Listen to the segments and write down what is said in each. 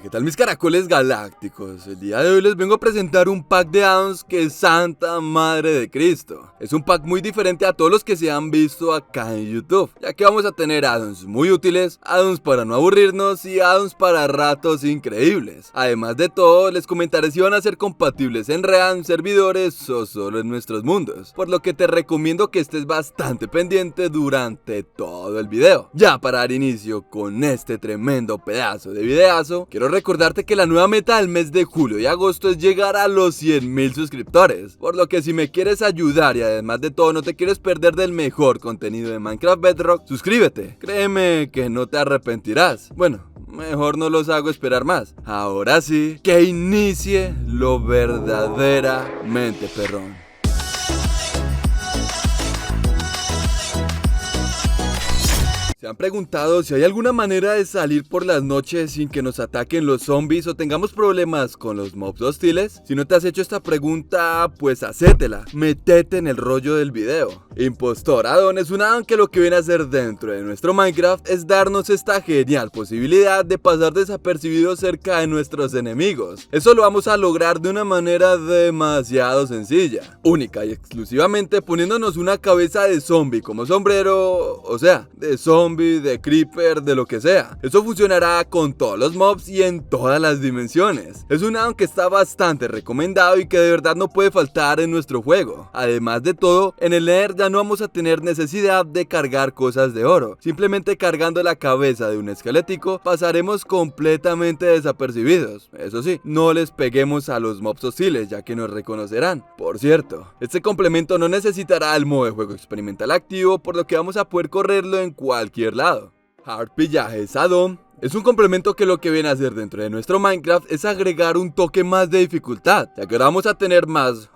¿Qué tal mis caracoles galácticos? El día de hoy les vengo a presentar un pack de addons que es Santa Madre de Cristo. Es un pack muy diferente a todos los que se han visto acá en YouTube, ya que vamos a tener addons muy útiles, addons para no aburrirnos y addons para ratos increíbles. Además de todo, les comentaré si van a ser compatibles en Realms, servidores o solo en nuestros mundos, por lo que te recomiendo que estés bastante pendiente durante todo el video. Ya para dar inicio con este tremendo pedazo de videazo, quiero recordarte que la nueva meta del mes de julio y agosto es llegar a los 100,000 suscriptores, por lo que si me quieres ayudar y además de todo no te quieres perder del mejor contenido de Minecraft Bedrock, suscríbete, créeme que no te arrepentirás. Bueno, mejor no los hago esperar más. Ahora sí, que inicie lo verdaderamente perrón. ¿Se han preguntado si hay alguna manera de salir por las noches sin que nos ataquen los zombies o tengamos problemas con los mobs hostiles? Si no te has hecho esta pregunta, pues hacétela, métete en el rollo del video. Impostor Addon es un addon que lo que viene a hacer dentro de nuestro Minecraft es darnos esta genial posibilidad de pasar desapercibidos cerca de nuestros enemigos. Eso lo vamos a lograr de una manera demasiado sencilla, única y exclusivamente poniéndonos una cabeza de zombie como sombrero, o sea, de zombie, de creeper, de lo que sea. Eso funcionará con todos los mobs y en todas las dimensiones. Es un addon que está bastante recomendado y que de verdad no puede faltar en nuestro juego. Además de todo, en el Nether ya no vamos a tener necesidad de cargar cosas de oro. Simplemente cargando la cabeza de un esquelético pasaremos completamente desapercibidos. Eso sí, no les peguemos a los mobs hostiles ya que nos reconocerán. Por cierto, este complemento no necesitará el modo de juego experimental activo, por lo que vamos a poder correrlo en cualquier lado. Hard Pillajes Addon es un complemento que lo que viene a hacer dentro de nuestro Minecraft es agregar un toque más de dificultad, ya que ahora vamos a tener más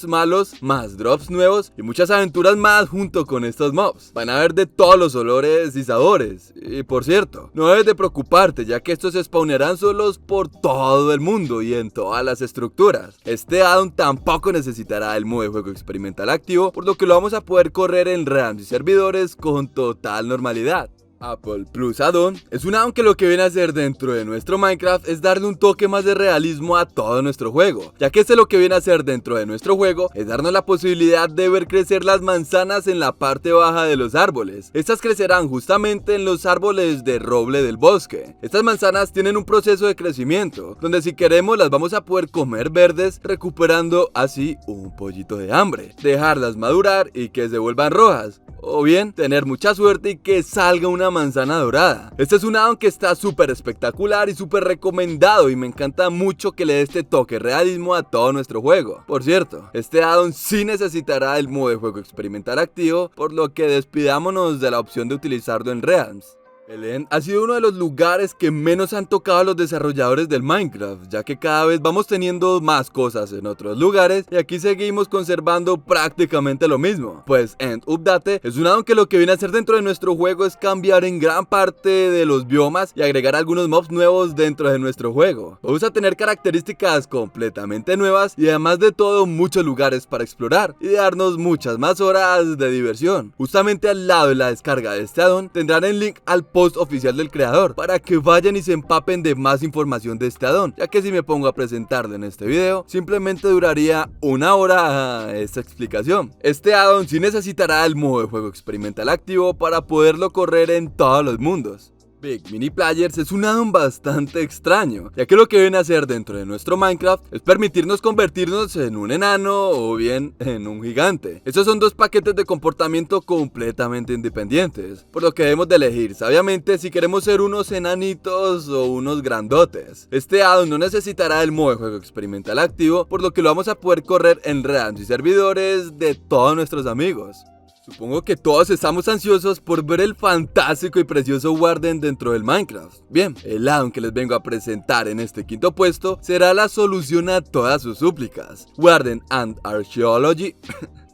malos, más drops nuevos y muchas aventuras más junto con estos mobs. Van a haber de todos los olores y sabores. Y por cierto, no debes de preocuparte, ya que estos se spawnearán solos por todo el mundo y en todas las estructuras. Este addon tampoco necesitará el modo de juego experimental activo, por lo que lo vamos a poder correr en Realms y servidores con total normalidad. Apple Plus Addon es un addon que lo que viene a hacer dentro de nuestro Minecraft es darle un toque más de realismo a todo nuestro juego, ya que lo que viene a hacer dentro de nuestro juego es darnos la posibilidad de ver crecer las manzanas en la parte baja de los árboles. Estas crecerán justamente en los árboles de roble del bosque. Estas manzanas tienen un proceso de crecimiento, donde si queremos las vamos a poder comer verdes, recuperando así un pollito de hambre, dejarlas madurar y que se vuelvan rojas, o bien tener mucha suerte y que salga una manzana dorada. Este es un addon que está súper espectacular y súper recomendado y me encanta mucho que le dé este toque realismo a todo nuestro juego. Por cierto, este addon sí necesitará el modo de juego experimental activo, por lo que despidámonos de la opción de utilizarlo en Realms. El End ha sido uno de los lugares que menos han tocado a los desarrolladores del Minecraft, ya que cada vez vamos teniendo más cosas en otros lugares y aquí seguimos conservando prácticamente lo mismo. Pues End Update es un addon que lo que viene a hacer dentro de nuestro juego es cambiar en gran parte de los biomas y agregar algunos mobs nuevos dentro de nuestro juego. Vamos a tener características completamente nuevas y además de todo muchos lugares para explorar y darnos muchas más horas de diversión. Justamente al lado de la descarga de este addon tendrán el link al post oficial del creador para que vayan y se empapen de más información de este addon, ya que si me pongo a presentarlo en este video simplemente duraría una hora esta explicación. Este addon sí necesitará el modo de juego experimental activo para poderlo correr en todos los mundos. Big Mini Players es un addon bastante extraño, ya que lo que viene a hacer dentro de nuestro Minecraft es permitirnos convertirnos en un enano o bien en un gigante. Estos son dos paquetes de comportamiento completamente independientes, por lo que debemos de elegir sabiamente si queremos ser unos enanitos o unos grandotes. Este addon no necesitará el modo de juego experimental activo, por lo que lo vamos a poder correr en Realms y servidores de todos nuestros amigos. Supongo que todos estamos ansiosos por ver el fantástico y precioso Warden dentro del Minecraft. Bien, el addon que les vengo a presentar en este quinto puesto será la solución a todas sus súplicas. Warden and Archaeology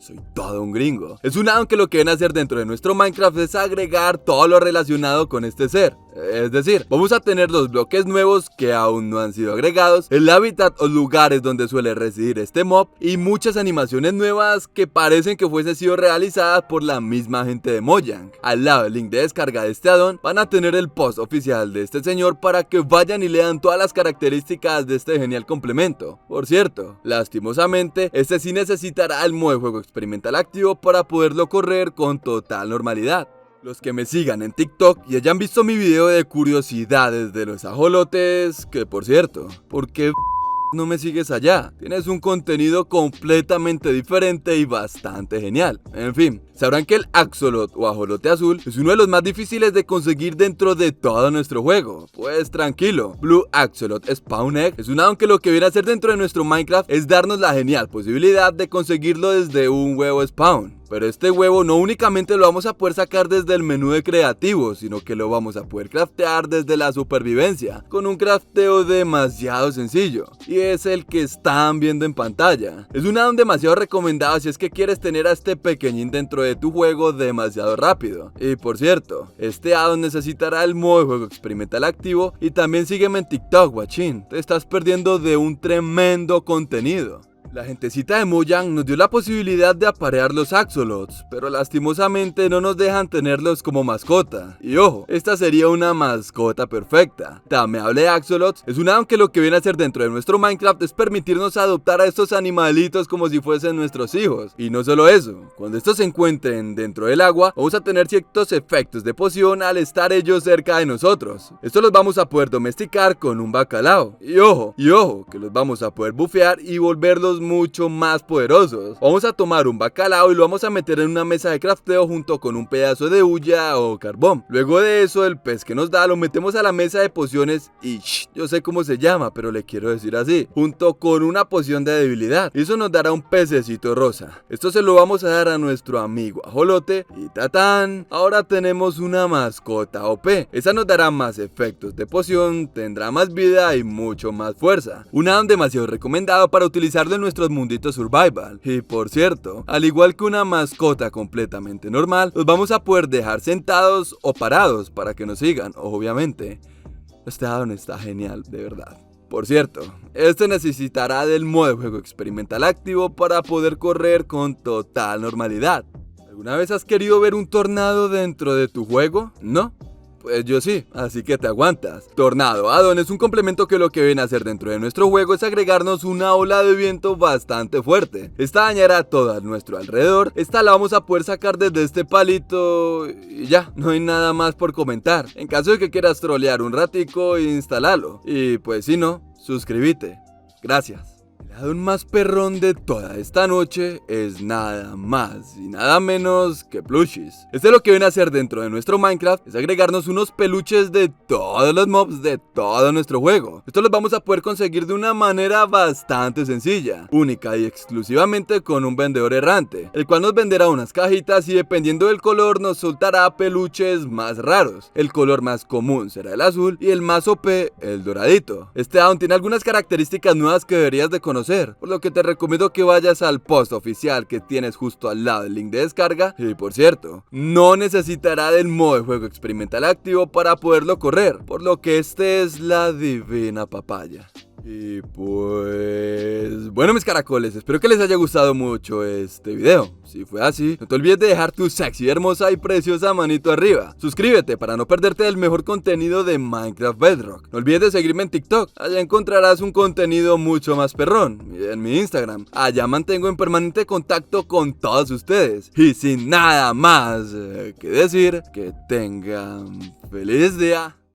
Soy todo un gringo. Es un addon que lo que viene a hacer dentro de nuestro Minecraft es agregar todo lo relacionado con este ser. Es decir, vamos a tener los bloques nuevos que aún no han sido agregados, el hábitat o lugares donde suele residir este mob y muchas animaciones nuevas que parecen que fuesen sido realizadas por la misma gente de Mojang. Al lado del link de descarga de este addon van a tener el post oficial de este señor para que vayan y lean todas las características de este genial complemento. Por cierto, lastimosamente, este sí necesitará el modo de juego experimental activo para poderlo correr con total normalidad. Los que me sigan en TikTok y hayan visto mi video de curiosidades de los ajolotes, que por cierto, ¿por qué no me sigues allá? Tienes un contenido completamente diferente y bastante genial. En fin, sabrán que el Axolot o ajolote azul es uno de los más difíciles de conseguir dentro de todo nuestro juego. Pues tranquilo, Blue Axolot Spawn Egg es un addon que lo que viene a hacer dentro de nuestro Minecraft es darnos la genial posibilidad de conseguirlo desde un huevo spawn. Pero este huevo no únicamente lo vamos a poder sacar desde el menú de creativo, sino que lo vamos a poder craftear desde la supervivencia, con un crafteo demasiado sencillo, y es el que están viendo en pantalla. Es un addon demasiado recomendado si es que quieres tener a este pequeñín dentro de tu juego demasiado rápido. Y por cierto, este addon necesitará el modo de juego experimental activo y también sígueme en TikTok, guachín, te estás perdiendo de un tremendo contenido. La gentecita de Mojang nos dio la posibilidad de aparear los Axolots, pero lastimosamente no nos dejan tenerlos como mascota. Y ojo, esta sería una mascota perfecta. Tameable Axolots es un addon que lo que viene a hacer dentro de nuestro Minecraft es permitirnos adoptar a estos animalitos como si fuesen nuestros hijos. Y no solo eso, cuando estos se encuentren dentro del agua, vamos a tener ciertos efectos de poción al estar ellos cerca de nosotros. Estos los vamos a poder domesticar con un bacalao. Y ojo, que los vamos a poder bufear y volverlos mucho más poderosos. Vamos a tomar un bacalao y lo vamos a meter en una mesa de crafteo junto con un pedazo de hulla o carbón. Luego de eso, el pez que nos da lo metemos a la mesa de pociones y yo sé cómo se llama, pero le quiero decir así, junto con una poción de debilidad. Eso nos dará un pececito rosa. Esto se lo vamos a dar a nuestro amigo ajolote y ¡tatán! Ahora tenemos una mascota OP. Esa nos dará más efectos de poción, tendrá más vida y mucho más fuerza. Un addon demasiado recomendado para utilizarlo en nuestros munditos survival. Y por cierto, al igual que una mascota completamente normal, los vamos a poder dejar sentados o parados para que nos sigan, obviamente. Este addon está genial, de verdad. Por cierto, este necesitará del modo de juego experimental activo para poder correr con total normalidad. ¿Alguna vez has querido ver un tornado dentro de tu juego? ¿No? Pues yo sí, así que te aguantas. Tornado Addon es un complemento que lo que viene a hacer dentro de nuestro juego es agregarnos una ola de viento bastante fuerte. Esta dañará todo a nuestro alrededor. Esta la vamos a poder sacar desde este palito y ya, no hay nada más por comentar. En caso de que quieras trolear un ratico, instálalo. Y pues si no, suscríbete. Gracias. El addon más perrón de toda esta noche es nada más y nada menos que plushies. Este lo que viene a hacer dentro de nuestro Minecraft es agregarnos unos peluches de todos los mobs de todo nuestro juego. Estos los vamos a poder conseguir de una manera bastante sencilla, única y exclusivamente con un vendedor errante, el cual nos venderá unas cajitas y dependiendo del color nos soltará peluches más raros. El color más común será el azul y el más OP el doradito. Este addon tiene algunas características nuevas que deberías de conocer, por lo que te recomiendo que vayas al post oficial que tienes justo al lado del link de descarga. Y por cierto, no necesitará del modo de juego experimental activo para poderlo correr, por lo que este es la divina papaya. Y pues... bueno, mis caracoles, espero que les haya gustado mucho este video. Si fue así, no te olvides de dejar tu sexy, hermosa y preciosa manito arriba. Suscríbete para no perderte el mejor contenido de Minecraft Bedrock. No olvides de seguirme en TikTok, allá encontrarás un contenido mucho más perrón. Y en mi Instagram, allá mantengo en permanente contacto con todos ustedes. Y sin nada más que decir, que tengan feliz día.